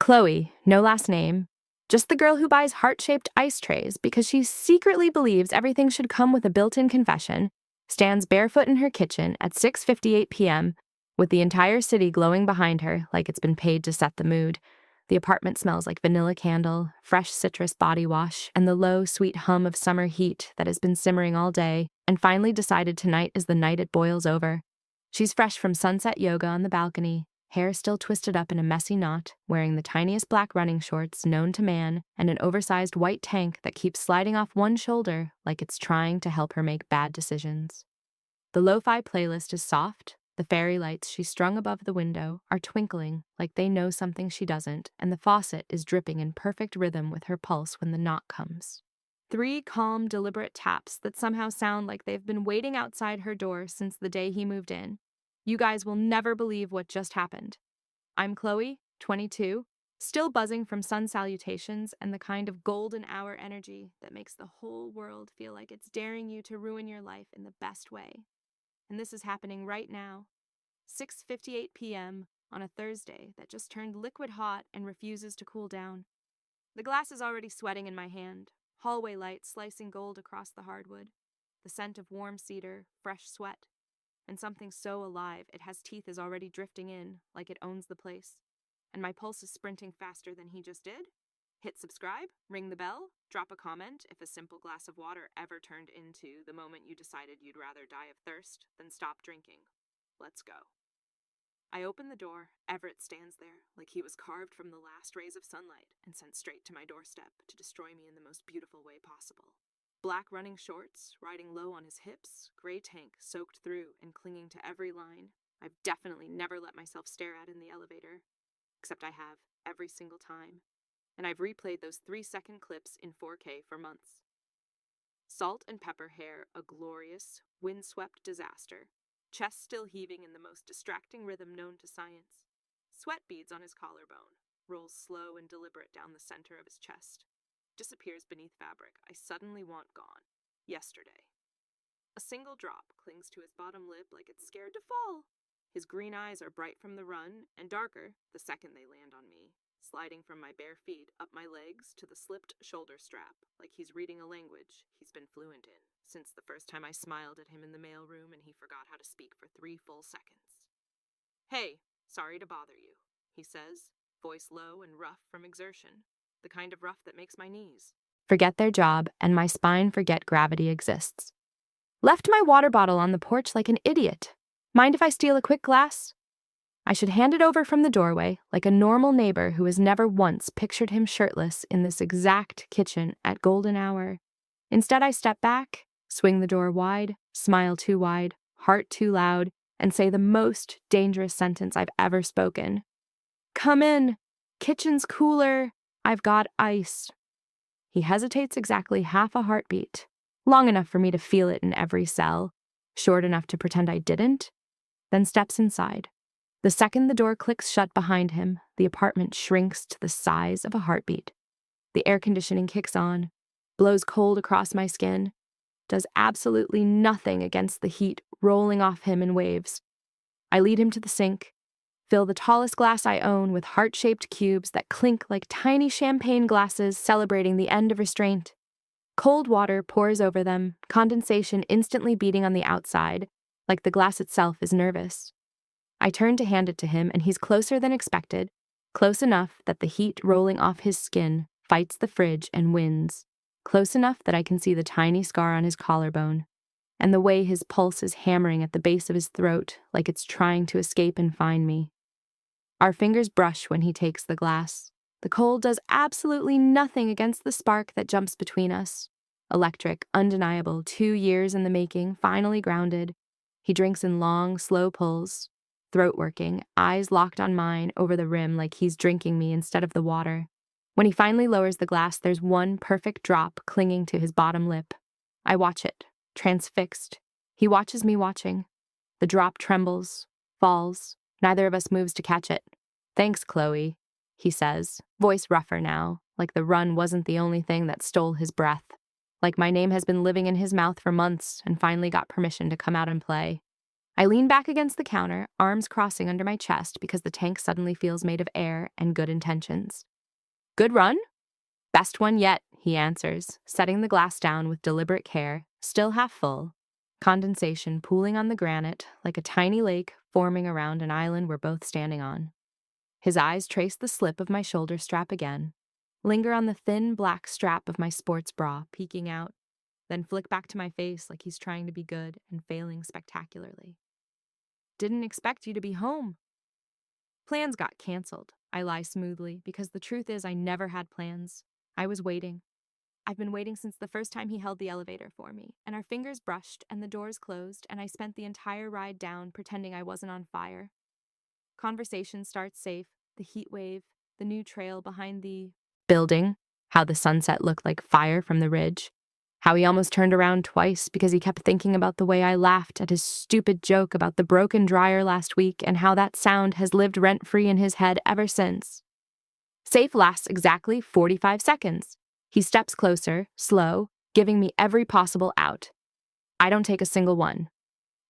Chloe, no last name. Just the girl who buys heart-shaped ice trays because she secretly believes everything should come with a built-in confession, stands barefoot in her kitchen at 6:58 p.m. with the entire city glowing behind her like it's been paid to set the mood. The apartment smells like vanilla candle, fresh citrus body wash, and the low, sweet hum of summer heat that has been simmering all day and finally decided tonight is the night it boils over. She's fresh from sunset yoga on the balcony, hair still twisted up in a messy knot, wearing the tiniest black running shorts known to man and an oversized white tank that keeps sliding off one shoulder like it's trying to help her make bad decisions. The lo-fi playlist is soft. The fairy lights she strung above the window are twinkling like they know something she doesn't, and the faucet is dripping in perfect rhythm with her pulse when the knock comes. 3 calm, deliberate taps that somehow sound like they've been waiting outside her door since the day he moved in. You guys will never believe what just happened. I'm Chloe, 22, still buzzing from sun salutations and the kind of golden hour energy that makes the whole world feel like it's daring you to ruin your life in the best way. And this is happening right now, 6:58 p.m. on a Thursday that just turned liquid hot and refuses to cool down. The glass is already sweating in my hand, hallway light slicing gold across the hardwood, the scent of warm cedar, fresh sweat, and something so alive it has teeth is already drifting in, like it owns the place. And my pulse is sprinting faster than he just did. Hit subscribe, ring the bell, drop a comment if a simple glass of water ever turned into the moment you decided you'd rather die of thirst than stop drinking. Let's go. I open the door. Everett stands there, like he was carved from the last rays of sunlight and sent straight to my doorstep to destroy me in the most beautiful way possible. Black running shorts, riding low on his hips, gray tank soaked through and clinging to every line. I've definitely never let myself stare at in the elevator, except I have, every single time. And I've replayed those 3-second clips in 4K for months. Salt and pepper hair, a glorious, windswept disaster. Chest still heaving in the most distracting rhythm known to science. Sweat beads on his collarbone, rolls slow and deliberate down the center of his chest. Disappears beneath fabric I suddenly want gone. Yesterday. A single drop clings to his bottom lip like it's scared to fall. His green eyes are bright from the run and darker the second they land on me, sliding from my bare feet up my legs to the slipped shoulder strap like he's reading a language he's been fluent in since the first time I smiled at him in the mailroom and he forgot how to speak for 3 full seconds. Hey, sorry to bother you, he says, voice low and rough from exertion, the kind of rough that makes my knees forget their job and my spine forget gravity exists. Left my water bottle on the porch like an idiot. Mind if I steal a quick glass? I should hand it over from the doorway like a normal neighbor who has never once pictured him shirtless in this exact kitchen at golden hour. Instead, I step back, swing the door wide, smile too wide, heart too loud, and say the most dangerous sentence I've ever spoken. Come in. Kitchen's cooler. I've got ice. He hesitates exactly half a heartbeat, long enough for me to feel it in every cell, short enough to pretend I didn't, then steps inside. The second the door clicks shut behind him, the apartment shrinks to the size of a heartbeat. The air conditioning kicks on, blows cold across my skin, does absolutely nothing against the heat rolling off him in waves. I lead him to the sink, fill the tallest glass I own with heart-shaped cubes that clink like tiny champagne glasses celebrating the end of restraint. Cold water pours over them, condensation instantly beating on the outside, like the glass itself is nervous. I turn to hand it to him, and he's closer than expected, close enough that the heat rolling off his skin fights the fridge and wins, close enough that I can see the tiny scar on his collarbone, and the way his pulse is hammering at the base of his throat like it's trying to escape and find me. Our fingers brush when he takes the glass. The cold does absolutely nothing against the spark that jumps between us. Electric, undeniable, 2 years in the making, finally grounded. He drinks in long, slow pulls, throat working, eyes locked on mine over the rim like he's drinking me instead of the water. When he finally lowers the glass, there's one perfect drop clinging to his bottom lip. I watch it, transfixed. He watches me watching. The drop trembles, falls. Neither of us moves to catch it. Thanks, Chloe, he says, voice rougher now, like the run wasn't the only thing that stole his breath. Like my name has been living in his mouth for months and finally got permission to come out and play. I lean back against the counter, arms crossing under my chest because the tank suddenly feels made of air and good intentions. Good run? Best one yet, he answers, setting the glass down with deliberate care, still half full, condensation pooling on the granite like a tiny lake forming around an island we're both standing on. His eyes trace the slip of my shoulder strap again, linger on the thin black strap of my sports bra peeking out, then flick back to my face like he's trying to be good and failing spectacularly. Didn't expect you to be home. Plans got canceled, I lie smoothly, because the truth is I never had plans. I was waiting. I've been waiting since the first time he held the elevator for me, and our fingers brushed and the doors closed, and I spent the entire ride down pretending I wasn't on fire. Conversation starts safe, the heat wave, the new trail behind the building, how the sunset looked like fire from the ridge, how he almost turned around twice because he kept thinking about the way I laughed at his stupid joke about the broken dryer last week and how that sound has lived rent-free in his head ever since. Safe lasts exactly 45 seconds. He steps closer, slow, giving me every possible out. I don't take a single one.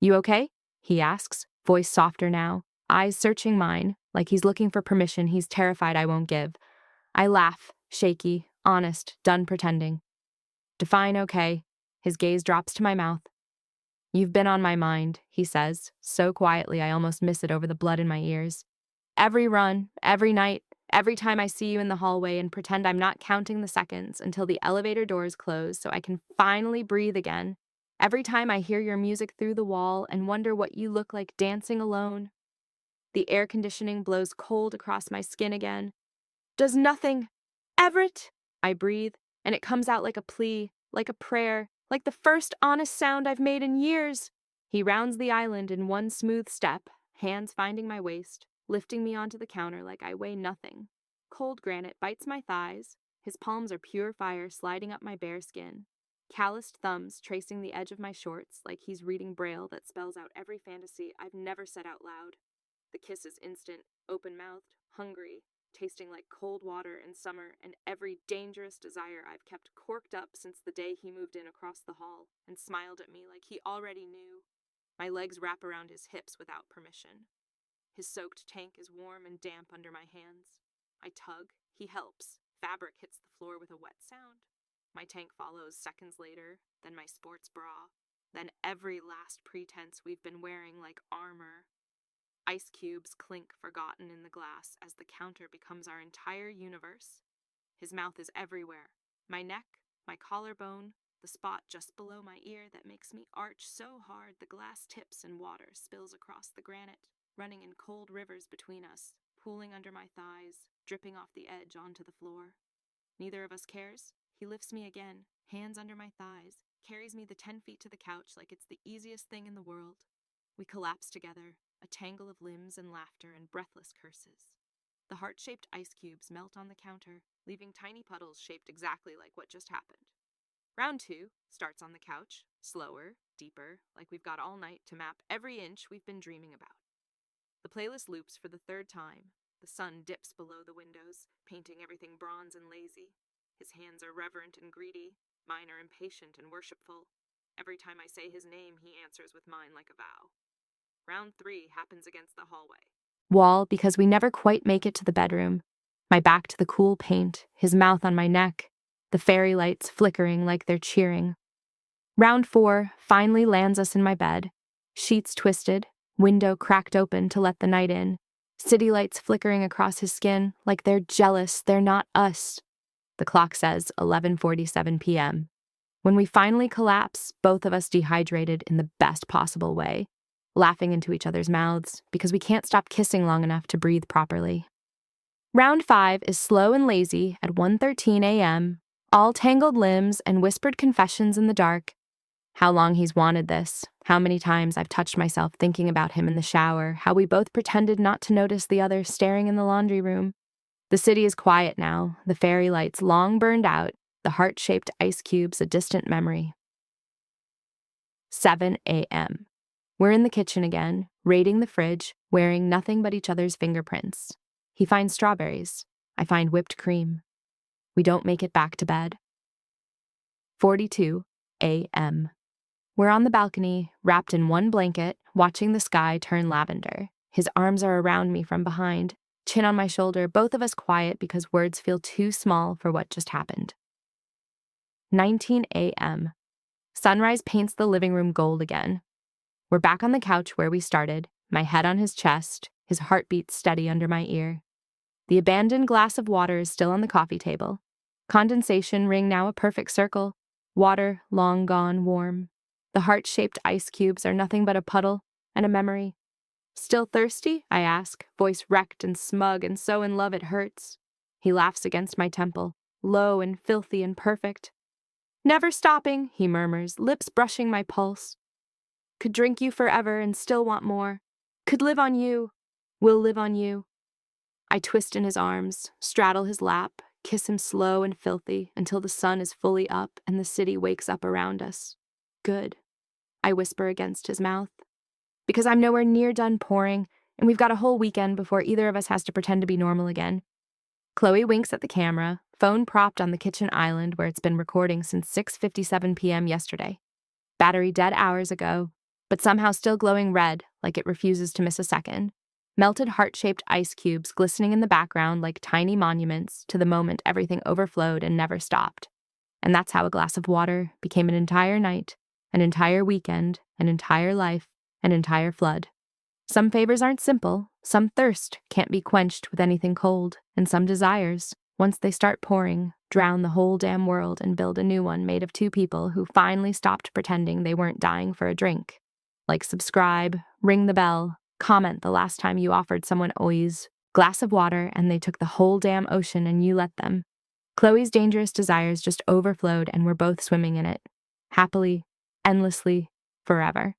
You okay? He asks, voice softer now, eyes searching mine, like he's looking for permission he's terrified I won't give. I laugh, shaky, honest, done pretending. Define okay. His gaze drops to my mouth. You've been on my mind, he says, so quietly I almost miss it over the blood in my ears. Every run, every night, every time I see you in the hallway and pretend I'm not counting the seconds until the elevator doors close so I can finally breathe again. Every time I hear your music through the wall and wonder what you look like dancing alone. The air conditioning blows cold across my skin again. Does nothing, Everett? I breathe, and it comes out like a plea, like a prayer, like the first honest sound I've made in years. He rounds the island in one smooth step, hands finding my waist, lifting me onto the counter like I weigh nothing. Cold granite bites my thighs. His palms are pure fire sliding up my bare skin. Calloused thumbs tracing the edge of my shorts like he's reading braille that spells out every fantasy I've never said out loud. The kiss is instant, open-mouthed, hungry, tasting like cold water in summer and every dangerous desire I've kept corked up since the day he moved in across the hall and smiled at me like he already knew. My legs wrap around his hips without permission. His soaked tank is warm and damp under my hands. I tug, he helps. Fabric hits the floor with a wet sound. My tank follows seconds later, then my sports bra, then every last pretense we've been wearing like armor. Ice cubes clink forgotten in the glass as the counter becomes our entire universe. His mouth is everywhere. My neck, my collarbone, the spot just below my ear that makes me arch so hard the glass tips and water spills across the granite, running in cold rivers between us, pooling under my thighs, dripping off the edge onto the floor. Neither of us cares. He lifts me again, hands under my thighs, carries me the 10 feet to the couch like it's the easiest thing in the world. We collapse together, a tangle of limbs and laughter and breathless curses. The heart-shaped ice cubes melt on the counter, leaving tiny puddles shaped exactly like what just happened. Round 2 starts on the couch, slower, deeper, like we've got all night to map every inch we've been dreaming about. The playlist loops for the third time. The sun dips below the windows, painting everything bronze and lazy. His hands are reverent and greedy. Mine are impatient and worshipful. Every time I say his name, he answers with mine like a vow. Round 3 happens against the hallway. Wall, because we never quite make it to the bedroom. My back to the cool paint, his mouth on my neck, the fairy lights flickering like they're cheering. Round 4 finally lands us in my bed. Sheets twisted, window cracked open to let the night in. City lights flickering across his skin like they're jealous they're not us. The clock says 11:47 p.m. When we finally collapse, both of us dehydrated in the best possible way, laughing into each other's mouths because we can't stop kissing long enough to breathe properly. Round 5 is slow and lazy at 1:13 a.m., all tangled limbs and whispered confessions in the dark. How long he's wanted this, how many times I've touched myself thinking about him in the shower, how we both pretended not to notice the other staring in the laundry room. The city is quiet now, the fairy lights long burned out, the heart-shaped ice cubes a distant memory. 7 a.m. We're in the kitchen again, raiding the fridge, wearing nothing but each other's fingerprints. He finds strawberries. I find whipped cream. We don't make it back to bed. 42 a.m. We're on the balcony, wrapped in one blanket, watching the sky turn lavender. His arms are around me from behind, chin on my shoulder, both of us quiet because words feel too small for what just happened. 19 a.m. Sunrise paints the living room gold again. We're back on the couch where we started, my head on his chest, his heartbeat steady under my ear. The abandoned glass of water is still on the coffee table. Condensation ring now a perfect circle. Water long gone warm. The heart-shaped ice cubes are nothing but a puddle and a memory. Still thirsty? I ask, voice wrecked and smug and so in love it hurts. He laughs against my temple, low and filthy and perfect. Never stopping, he murmurs, lips brushing my pulse. Could drink you forever and still want more. Could live on you. Will live on you. I twist in his arms, straddle his lap, kiss him slow and filthy until the sun is fully up and the city wakes up around us. Good, I whisper against his mouth. Because I'm nowhere near done pouring, and we've got a whole weekend before either of us has to pretend to be normal again. Chloe winks at the camera, phone propped on the kitchen island where it's been recording since 6:57 p.m. yesterday. Battery dead hours ago, but somehow still glowing red like it refuses to miss a second. Melted heart-shaped ice cubes glistening in the background like tiny monuments to the moment everything overflowed and never stopped. And that's how a glass of water became an entire night, an entire weekend, an entire life, an entire flood. Some favors aren't simple, some thirst can't be quenched with anything cold, and some desires, once they start pouring, drown the whole damn world and build a new one made of two people who finally stopped pretending they weren't dying for a drink. Like subscribe, ring the bell, comment the last time you offered someone Oi's glass of water and they took the whole damn ocean and you let them. Chloe's dangerous desires just overflowed and we're both swimming in it. Happily, endlessly, forever.